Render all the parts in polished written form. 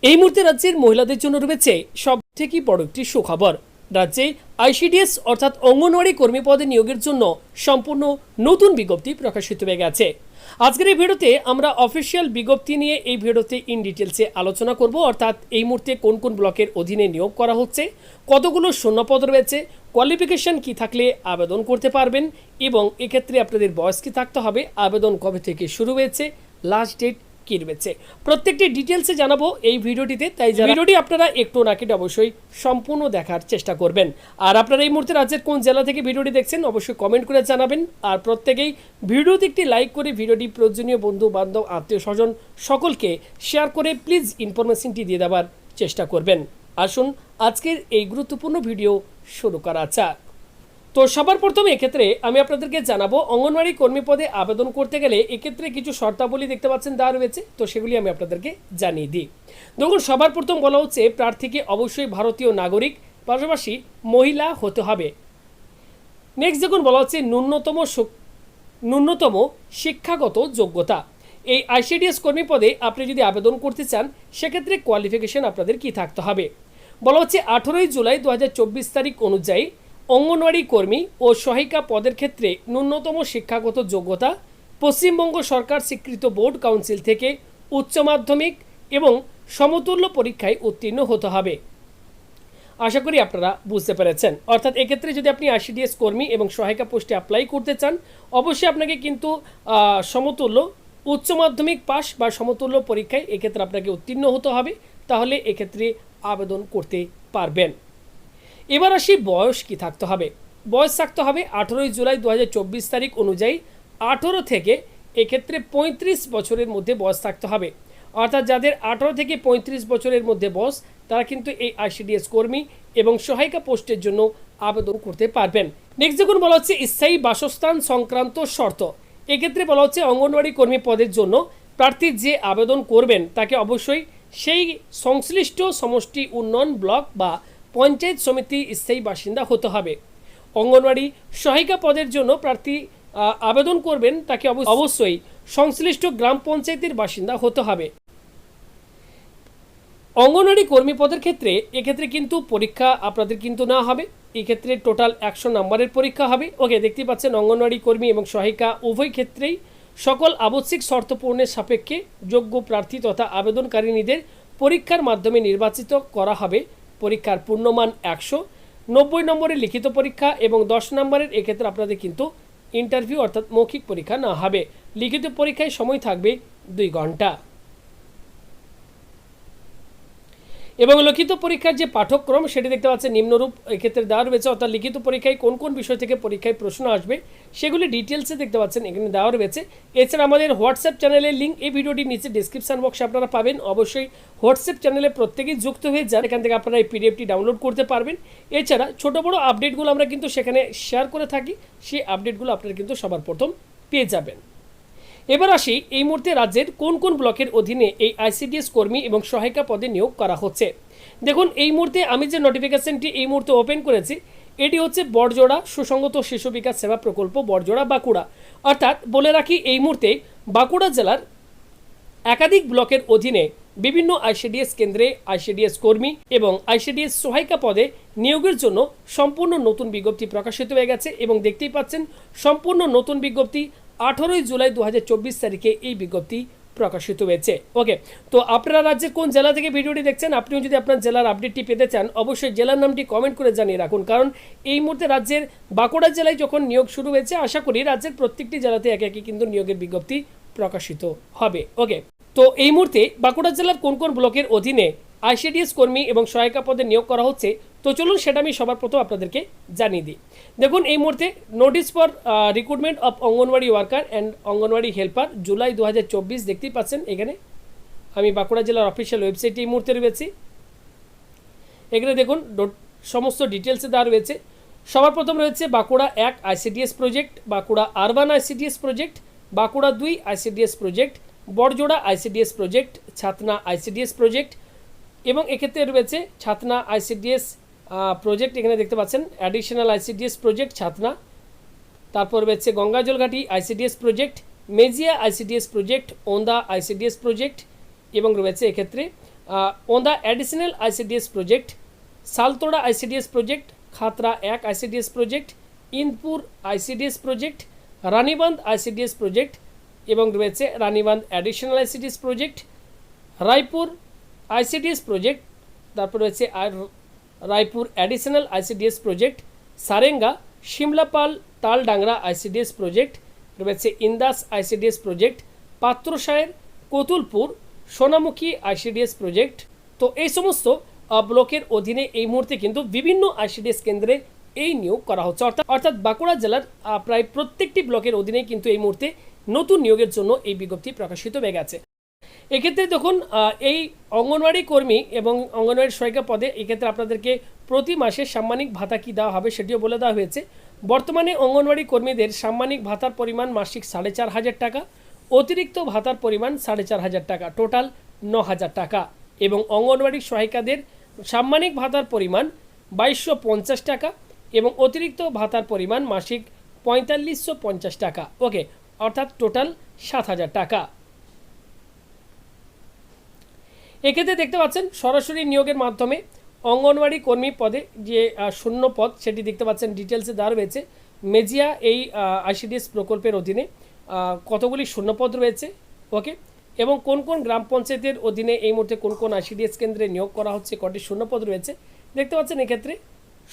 এই মুহূর্তে রাজ্যের মহিলাদের জন্য রয়েছে সবথেকে বড় একটি সুখবর। রাজ্যে ICDS অর্থাৎ অঙ্গনওয়াড়ি কর্মী পদে নিয়োগের জন্য সম্পূর্ণ নতুন বিজ্ঞপ্তি প্রকাশিত হয়ে গেছে। আজকের এই ভিডিওতে আমরা অফিসিয়াল বিজ্ঞপ্তি নিয়ে এই ভিডিওতে ইন ডিটেলসে আলোচনা করব, অর্থাৎ এই মুহূর্তে কোন কোন ব্লকের অধীনে নিয়োগ করা হচ্ছে, কতগুলো শূন্যপদ রয়েছে, কোয়ালিফিকেশন কি থাকলে আবেদন করতে পারবেন এবং এক্ষেত্রে আপনাদের বয়স কি থাকতে হবে, আবেদন কবে থেকে শুরু হয়েছে, লাস্ট ডেট কি রয়েছে, প্রত্যেকটি ডিটেলসে জানাবো এই ভিডিওটিতে। তাই ভিডিওটি আপনারা একটু না কেটে অবশ্যই সম্পূর্ণ দেখার চেষ্টা করবেন। আর আপনারা এই মুহূর্তে রাজ্যের কোন জেলা থেকে ভিডিওটি দেখছেন অবশ্যই কমেন্ট করে জানাবেন। আর প্রত্যেকেই ভিডিওতে একটি লাইক করে ভিডিওটি প্রয়োজনীয় বন্ধু বান্ধব আত্মীয় স্বজন সকলকে শেয়ার করে প্লিজ ইনফরমেশনটি দিয়ে দেওয়ার চেষ্টা করবেন। আসুন আজকের এই গুরুত্বপূর্ণ ভিডিও শুরু করা যাক। তো সবার প্রথমে এক্ষেত্রে আমি আপনাদেরকে জানাবো অঙ্গনওয়াড়ি কর্মী পদে আবেদন করতে গেলে এক্ষেত্রে কিছু শর্তাবলী দেখতে পাচ্ছেন দেওয়া রয়েছে, তো সেগুলি আমি আপনাদেরকে জানিয়ে দিই। দেখুন, সবার প্রথম বলা হচ্ছে প্রার্থীকে অবশ্যই ভারতীয় নাগরিক পাশাপাশি মহিলা হতে হবে। নেক্সট দেখুন বলা হচ্ছে ন্যূনতম শিক্ষাগত যোগ্যতা। এই ICDS কর্মী পদে আপনি যদি আবেদন করতে চান সেক্ষেত্রে কোয়ালিফিকেশন আপনাদের কি থাকতে হবে। বলা হচ্ছে 18 জুলাই 2024 তারিখ অনুযায়ী অঙ্গনওয়াড়ি কর্মী ও সহায়িকা পদের ক্ষেত্রে ন্যূনতম শিক্ষাগত যোগ্যতা পশ্চিমবঙ্গ সরকার স্বীকৃত বোর্ড কাউন্সিল থেকে উচ্চ মাধ্যমিক এবং সমতুল্য পরীক্ষায় উত্তীর্ণ হতে হবে। আশা করি আপনারা বুঝতে পেরেছেন। অর্থাৎ এক্ষেত্রে যদি আপনি ICDS কর্মী এবং সহায়িকা পোস্টে অ্যাপ্লাই করতে চান অবশ্যই আপনাকে কিন্তু সমতুল্য উচ্চ মাধ্যমিক পাস বা সমতুল্য পরীক্ষায় এক্ষেত্রে আপনাকে উত্তীর্ণ হতে হবে, তাহলে এক্ষেত্রে আবেদন করতে পারবেন। এবার আসি বয়স কি থাকতে হবে। বয়স থাকতে হবে 18 জুলাই 2024 তারিখ অনুযায়ী 18 থেকে এক্ষেত্রে 35 বছরের মধ্যে বয়স থাকতে হবে। অর্থাৎ যাদের 18 থেকে 35 বছরের মধ্যে বয়স তারা কিন্তু এই ICDS কর্মী এবং সহায়িকা পোস্টের জন্য আবেদন করতে পারবেন। নেক্সট দেখুন বলা হচ্ছে স্থায়ী বাসস্থান সংক্রান্ত শর্ত। এক্ষেত্রে বলা হচ্ছে অঙ্গনওয়াড়ি কর্মী পদের জন্য প্রার্থী যে আবেদন করবেন তাকে অবশ্যই সেই সংশ্লিষ্ট সমষ্টি উন্নয়ন ব্লক বা পঞ্চায়েত সমিতি স্থায়ী বাসিন্দা হতে হবে। অঙ্গনওয়াড়ি সহায়িকা পদের জন্য প্রার্থী আবেদন করবেন তাকে অবশ্যই সংশ্লিষ্ট গ্রাম পঞ্চায়েতের বাসিন্দা হতে হবে। অঙ্গনওয়াড়ি কর্মী পদের ক্ষেত্রে এক্ষেত্রে কিন্তু পরীক্ষা আপনাদের কিন্তু না হবে, এক্ষেত্রে টোটাল 100 নম্বরের পরীক্ষা হবে। ওকে, দেখতে পাচ্ছেন অঙ্গনওয়াড়ি কর্মী এবং সহায়িকা উভয় ক্ষেত্রেই সকল আবশ্যিক শর্ত পূরণের সাপেক্ষে যোগ্য প্রার্থী তথা আবেদনকারিনীদের পরীক্ষার মাধ্যমে নির্বাচিত করা হবে। পরীক্ষার পূর্ণমান 100, 90 নম্বরের লিখিত পরীক্ষা এবং 10 নম্বরের এক্ষেত্রে আপনাদের কিন্তু ইন্টারভিউ অর্থাৎ মৌখিক পরীক্ষা না হবে। লিখিত পরীক্ষায় সময় থাকবে 2 ঘন্টা এবং লিখিত পরীক্ষার যে পাঠ্যক্রম সেটি দেখতে পাচ্ছেন নিম্নরূপ এক্ষেত্রে দেওয়া রয়েছে। অর্থাৎ লিখিত পরীক্ষায় কোন কোন বিষয় থেকে পরীক্ষায় প্রশ্ন আসবে সেগুলি ডিটেলসে দেখতে পাচ্ছেন এখানে দেওয়া রয়েছে। এছাড়া আমাদের হোয়াটসঅ্যাপ চ্যানেলের লিঙ্ক এই ভিডিওটির নিচে ডিসক্রিপশন বক্সে আপনারা পাবেন। অবশ্যই হোয়াটসঅ্যাপ চ্যানেলে প্রত্যেকেই যুক্ত হয়ে যান, এখান থেকে আপনারা এই PDFটি ডাউনলোড করতে পারবেন। এছাড়া ছোট বড় আপডেটগুলো আমরা কিন্তু সেখানে শেয়ার করে থাকি, সেই আপডেটগুলো আপনারা কিন্তু সবার প্রথম পেয়ে যাবেন। এবার আসি এই মুহূর্তে রাজ্যের কোন কোন ব্লকের অধীনে এই ICDS কর্মী এবং সহায়িকা পদে নিয়োগ করা হচ্ছে। দেখুন, এই মুহূর্তে আমি যে নোটিফিকেশনটি এই মুহূর্তে ওপেন করেছি এটি হচ্ছে বড়জোড়া সুসংগত শিশু বিকাশ সেবা প্রকল্প বড়জোড়া বাঁকুড়া। অর্থাৎ বলে রাখি এই মুহূর্তে বাঁকুড়া জেলার একাধিক ব্লকের অধীনে বিভিন্ন ICDS কেন্দ্রে ICDS কর্মী এবং ICDS সহায়িকা পদে নিয়োগের জন্য সম্পূর্ণ নতুন বিজ্ঞপ্তি প্রকাশিত হয়ে গেছে এবং দেখতেই পাচ্ছেন সম্পূর্ণ নতুন বিজ্ঞপ্তি 18 জুলাই 2024 তারিখে এই বিজ্ঞপ্তি প্রকাশিত হয়েছে। ওকে, তো আপনারা রাজ্যের কোন জেলা থেকে ভিডিওটি দেখছেন, আপনিও যদি আপনার জেলার আপডেটটি পেতে চান অবশ্যই জেলার নামটি কমেন্ট করে জানিয়ে রাখুন, কারণ এই মুহূর্তে রাজ্যের বাঁকুড়া জেলায় যখন নিয়োগ শুরু হয়েছে আশা করি রাজ্যের প্রত্যেকটি জেলাতে একে একে কিন্তু নিয়োগের বিজ্ঞপ্তি প্রকাশিত হবে। ওকে, তো এই মুহূর্তে বাঁকুড়া জেলার কোন কোন ব্লকের অধীনে ICDS কর্মী এবং সহায়িকা পদে নিয়োগ করা হচ্ছে তো চলুন সেটা আমি সবার প্রথম আপনাদেরকে জানিয়ে দিই। দেখুন, এই মুহূর্তে notice for recruitment of anganwadi worker and anganwadi helper July 2024 দেখতেই পাচ্ছেন এখানে আমি বাঁকুড়া জেলার অফিসিয়াল ওয়েবসাইটে এই মুহূর্তে রয়েছি। এখানে দেখুন সমস্ত ডিটেলসে দেওয়া রয়েছে। সবার প্রথম রয়েছে Bankura 1 ICDS project, Bankura urban ICDS project, Bankura 2 ICDS project, Barjora ICDS project, Chhatna ICDS project এবং এক্ষেত্রে রয়েছে ছাতনা ICDS প্রজেক্ট, এখানে দেখতে পাচ্ছেন অ্যাডিশনাল ICDS প্রজেক্ট ছাতনা। তারপর রয়েছে Gangajalghati ICDS project, Mejia ICDS project, Onda ICDS project এবং রয়েছে এক্ষেত্রে Onda additional ICDS project, Saltora ICDS project, Khatra 1 ICDS project, Indpur ICDS project, Ranibandh ICDS project এবং রয়েছে Ranibandh additional ICDS project, Raipur ICDS project, তারপর রয়েছে আর Raipur additional ICDS project, Sarenga, Simlapal Taldangra ICDS project, রয়েছে Indus ICDS project, Patrasayer, Kotulpur, Sonamukhi ICDS project. তো এই সমস্ত ব্লকের অধীনে এই মুহূর্তে কিন্তু বিভিন্ন ICDS কেন্দ্রে এই নিয়োগ করা হচ্ছে, অর্থাৎ বাঁকুড়া জেলার প্রায় প্রত্যেকটি ব্লকের অধীনে কিন্তু এই মুহূর্তে নতুন নিয়োগের জন্য এই বিজ্ঞপ্তি প্রকাশিত হয়ে গেছে। এক্ষেত্রে দেখুন এই অঙ্গনওয়াড়ি কর্মী এবং অঙ্গনওয়াড়ি সহায়িকা পদে এক্ষেত্রে আপনাদেরকে প্রতি মাসে সাম্মানিক ভাতা কী দেওয়া হবে সেটিও বলে দেওয়া হয়েছে। বর্তমানে অঙ্গনওয়াড়ি কর্মীদের সাম্মানিক ভাতার পরিমাণ মাসিক 4,500 টাকা, অতিরিক্ত ভাতার পরিমাণ 4,500 টাকা, টোটাল 9,000 টাকা, এবং অঙ্গনওয়াড়ি সহায়িকাদের সাম্মানিক ভাতার পরিমাণ 2,250 টাকা এবং অতিরিক্ত ভাতার পরিমাণ মাসিক 4,550 টাকা। ওকে, অর্থাৎ টোটাল 7,000 টাকা। এক্ষেত্রে দেখতে পাচ্ছেন সরাসরি নিয়োগের মাধ্যমে অঙ্গনওয়াড়ি কর্মী পদে যে শূন্য পদ সেটি দেখতে পাচ্ছেন ডিটেলসে দেওয়া রয়েছে। মেজিয়া এই ICDS প্রকল্পের অধীনে কতগুলি শূন্যপদ রয়েছে, ওকে, এবং কোন কোন গ্রাম পঞ্চায়েতের অধীনে এই মুহূর্তে কোন কোন ICDS কেন্দ্রে নিয়োগ করা হচ্ছে, কটি শূন্যপদ রয়েছে দেখতে পাচ্ছেন। এক্ষেত্রে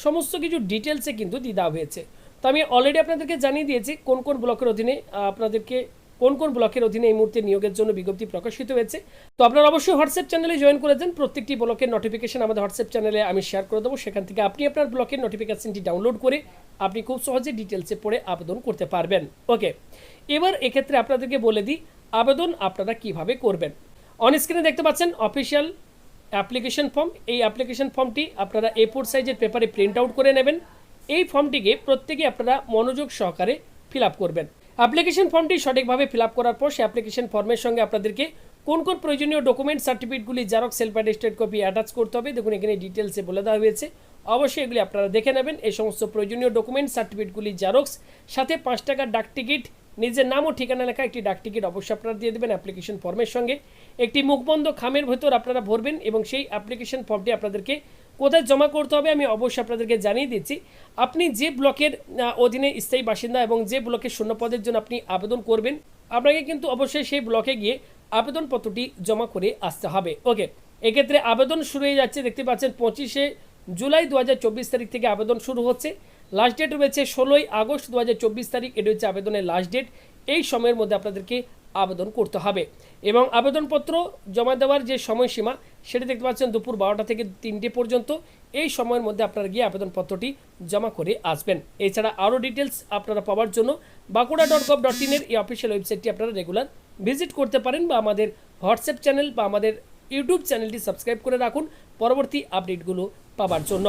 সমস্ত কিছু ডিটেলসে কিন্তু দিয়ে দেওয়া হয়েছে। তো আমি অলরেডি আপনাদেরকে জানিয়ে দিয়েছি কোন কোন ব্লকের অধীনে আপনাদেরকে কোন কোন ব্লকের অধীনে এই মুহূর্তে নিয়োগের জন্য বিজ্ঞপ্তি প্রকাশিত হয়েছে। তো আপনারা অবশ্যই হোয়াটসঅ্যাপ চ্যানেলে জয়েন করেছেন। প্রত্যেকটি ব্লকের নোটিফিকেশন আমাদের হোয়াটসঅ্যাপ চ্যানেলে আমি শেয়ার করে দেবো। সেখান থেকে আপনি আপনার ব্লকের নোটিফিকেশনটি ডাউনলোড করে আপনি খুব সহজে ডিটেলসে পড়ে আবেদন করতে পারবেন। ওকে, এবার এক্ষেত্রে আপনাদেরকে বলে দিই আবেদন আপনারা কিভাবে করবেন। অন স্ক্রিনে দেখতে পাচ্ছেন অফিসিয়াল অ্যাপ্লিকেশন ফর্ম। এই অ্যাপ্লিকেশন ফর্মটি আপনারা A4 সাইজের পেপারে প্রিন্ট আউট করে নেবেন। এই ফর্মটিকে প্রত্যেকে আপনারা মনোযোগ সহকারে ফিল আপ করবেন। অ্যাপ্লিকেশন ফর্মটি সঠিকভাবে ফিল আপ করার পর সেই অ্যাপ্লিকেশন ফর্মের সঙ্গে আপনাদেরকে কোন কোন প্রয়োজনীয় ডকুমেন্ট সার্টিফিকেটগুলি xerox self attested copy attach করতে হবে দেখুন এখানে ডিটেলসে বলে দেওয়া হয়েছে। অবশ্যই এগুলি আপনারা দেখে নেবেন। এই সমস্ত প্রয়োজনীয় ডকুমেন্ট সার্টিফিকেটগুলি জেরক্স, সাথে 5 টাকার ডাক টিকিট, নিজের নাম ও ঠিকানা লেখা একটি ডাক টিকিট অবশ্যই আপনারা দিয়ে দেবেন অ্যাপ্লিকেশন ফর্মের সঙ্গে। একটি মুখবন্ধ খামের ভেতর আপনারা ভরবেন এবং সেই অ্যাপ্লিকেশন ফর্মটি আপনাদেরকে কোথায় জমা করতে হবে আমি অবশ্যই আপনাদেরকে জানিয়ে দিচ্ছি। আপনি যে ব্লকের অধীনে স্থায়ী বাসিন্দা এবং যে ব্লকের শূন্যপদের জন্য আপনি আবেদন করবেন আপনাকে কিন্তু অবশ্যই সেই ব্লকে গিয়ে আবেদনপত্রটি জমা করে আসতে হবে। ওকে, এক্ষেত্রে আবেদন শুরু হয়ে যাচ্ছে দেখতে পাচ্ছেন 25শে জুলাই 2024 তারিখ থেকে আবেদন শুরু হচ্ছে। লাস্ট ডেট রয়েছে 16ই আগস্ট 2024 তারিখ, এটি হচ্ছে আবেদনের লাস্ট ডেট। এই সময়ের মধ্যে আপনাদেরকে আবেদন করতে হবে এবং আবেদনপত্র জমা দেওয়ার যে সময়সীমা সেটি দেখতে পাচ্ছেন দুপুর 12টা থেকে 3টে পর্যন্ত। এই সময়ের মধ্যে আপনারা গিয়ে আবেদনপত্রটি জমা করে আসবেন। এছাড়া আরও ডিটেলস আপনারা পাওয়ার জন্য bankura.gov.in এর এই অফিসিয়াল ওয়েবসাইটটি আপনারা রেগুলার ভিজিট করতে পারেন বা আমাদের হোয়াটসঅ্যাপ চ্যানেল বা আমাদের ইউটিউব চ্যানেলটি সাবস্ক্রাইব করে রাখুন পরবর্তী আপডেটগুলো পাওয়ার জন্য।